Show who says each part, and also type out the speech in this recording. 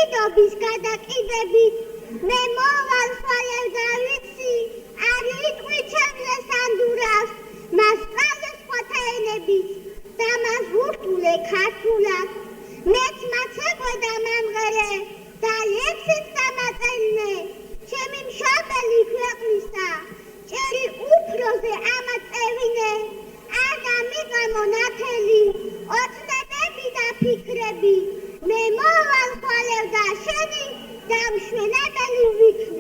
Speaker 1: დიდობის გადაკიდებით მე მოვალ ხვალევ და ვიცი არ იყვი ჩემს ანდურავს მას სწავლე სხვათა ენებით და მას ვურტულე ქართულად მეც მათ ეყვედა მამღერე და ლექსიც დამაწერინე ჩემი მშობელი ქვეყნისა ჭერი უფროზე ამათ წევინე არ დამიღამო ნათელი ოცნებები და ფიქრები მე მოვალ ხვალევ და შენი დამშვენებელი ვიქნე